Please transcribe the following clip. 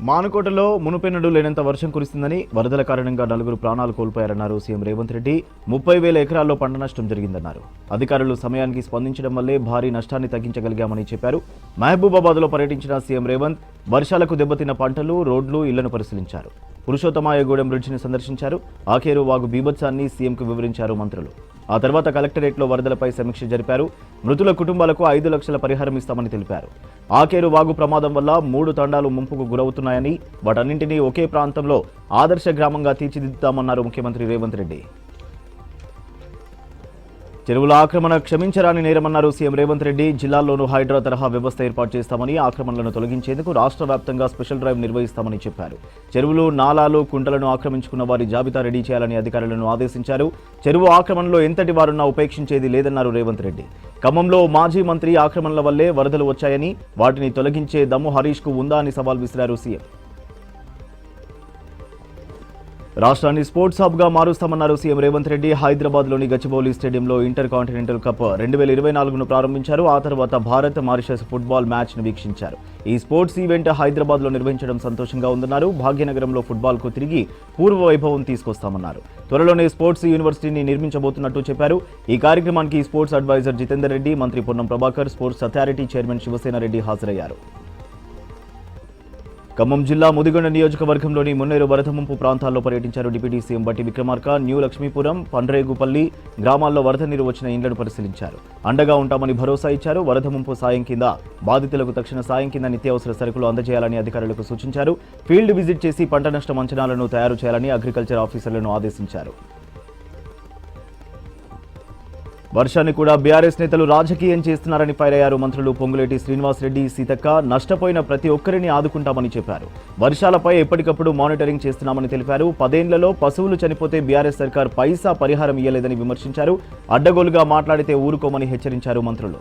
మానుకోటలో మునుపెన్నడూ లేనంత వర్షం కురిసిందని వరదల కారణంగా 4 ప్రాణాలు కోల్పోయారన్నారు సీఎం రేవంత్ రెడ్డి. 30,000 ఎకరాల్లో పంట నష్టం జరిగిందన్నారు. అధికారులు సమయానికి స్పందించడం వల్లే భారీ నష్టాన్ని తగ్గించగలిగామని చెప్పారు. మహబూబాబాద్లో పర్యటించిన సీఎం రేవంత్ వర్షాలకు దెబ్బతిన్న పంటలు, రోడ్లు, ఇళ్లను పరిశీలించారు. పురుషోత్తమాయగూడెం బ్రిడ్జిని సందర్శించారు. ఆకేరు వాగు బీభత్సాన్ని సీఎంకు వివరించారు మంత్రులు. ఆ తర్వాత కలెక్టరేట్లో వరదలపై సమీక్ష జరిపారు. మృతుల కుటుంబాలకు 5 లక్షల పరిహారం ఇస్తామని తెలిపారు. ఆకేరు వాగు ప్రమాదం వల్ల 3 తండాలు ముంపుకు గురవుతున్నాయని, వాటన్నింటినీ ఒకే ప్రాంతంలో ఆదర్శ గ్రామంగా తీర్చిదిద్దామన్నారు ముఖ్యమంత్రి రేవంత్ రెడ్డి. చెరువుల ఆక్రమణ క్షమించరాని నేరమన్నారు సీఎం రేవంత్ రెడ్డి. జిల్లాల్లోనూ హైడ్రా తరహా వ్యవస్థ ఏర్పాటు చేస్తామని, ఆక్రమణలను తొలగించేందుకు రాష్ట్ర వ్యాప్తంగా స్పెషల్ డ్రైవ్ నిర్వహిస్తామని చెప్పారు. చెరువులు, నాలాలు, కుంటలను ఆక్రమించుకున్న వారి జాబితా రెడీ చేయాలని అధికారులను ఆదేశించారు. చెరువు ఆక్రమణలో ఎంతటి వారున్నా ఉపేక్షించేది లేదన్నారు రేవంత్ రెడ్డి. ఖమ్మంలో మాజీ మంత్రి ఆక్రమణల వల్లే వరదలు వచ్చాయని, వాటిని తొలగించే దమ్ము హరీష్కు ఉందా అని సవాల్ విసిరారు సీఎం. రాష్ట్రాన్ని స్పోర్ట్స్ హబ్గా మారుస్తామన్నారు సీఎం రేవంత్ రెడ్డి. హైదరాబాద్లోని గచ్చిబౌలి స్టేడియంలో ఇంటర్ కాంటినెంటల్ కప్ 2024ను ప్రారంభించారు. ఆ తర్వాత భారత్ మారిషస్ ఫుట్బాల్ మ్యాచ్ను వీక్షించారు. ఈ స్పోర్ట్స్ ఈవెంట్ హైదరాబాద్లో నిర్వహించడం సంతోషంగా ఉందన్నారు. భాగ్యనగరంలో ఫుట్బాల్కు తిరిగి పూర్వ వైభవం తీసుకొస్తామన్నారు. త్వరలోనే స్పోర్ట్స్ యూనివర్సిటీని నిర్మించబోతున్నట్టు చెప్పారు. ఈ కార్యక్రమానికి స్పోర్ట్స్ అడ్వైజర్ జితేందర్ రెడ్డి, మంత్రి Ponnam Prabhakar, sports authority chairman Shivasena Reddy హాజరయ్యారు. ఖమ్మం జిల్లా ముదిగొండ నియోజకవర్గంలోని మున్నేరు వరద ముంపు ప్రాంతాల్లో పర్యటించారు డిప్యూటీ సీఎం బట్టి విక్రమార్క. న్యూ లక్ష్మీపురం, పండ్రేగుపల్లి గ్రామాల్లో వరద నీరు వచ్చిన ఇండ్లను పరిశీలించారు. అండగా ఉంటామని భరోసా ఇచ్చారు. వరద ముంపు సాయం కింద బాధితులకు తక్షణ సాయం కింద నిత్యావసర సరుకులు అందజేయాలని అధికారులకు సూచించారు. ఫీల్డ్ విజిట్ చేసి పంట నష్టం అంచనాలను తయారు చేయాలని అగ్రికల్చర్ ఆఫీసర్లను ఆదేశించారు. వర్షాన్ని కూడా బీఆర్ఎస్ నేతలు రాజకీయం చేస్తున్నారని ఫైర్ అయ్యారు మంత్రులు పొంగులేటి శ్రీనివాసరెడ్డి, సీతక్క. నష్టపోయిన ప్రతి ఒక్కరిని ఆదుకుంటామని చెప్పారు. వర్షాలపై ఎప్పటికప్పుడు మానిటరింగ్ చేస్తున్నామని తెలిపారు. 10 ఏళ్లలో పశువులు చనిపోతే బీఆర్ఎస్ సర్కార్ పైసా పరిహారం ఇయ్యలేదని విమర్శించారు. అడ్డగోలుగా మాట్లాడితే ఊరుకోమని హెచ్చరించారు మంత్రులు.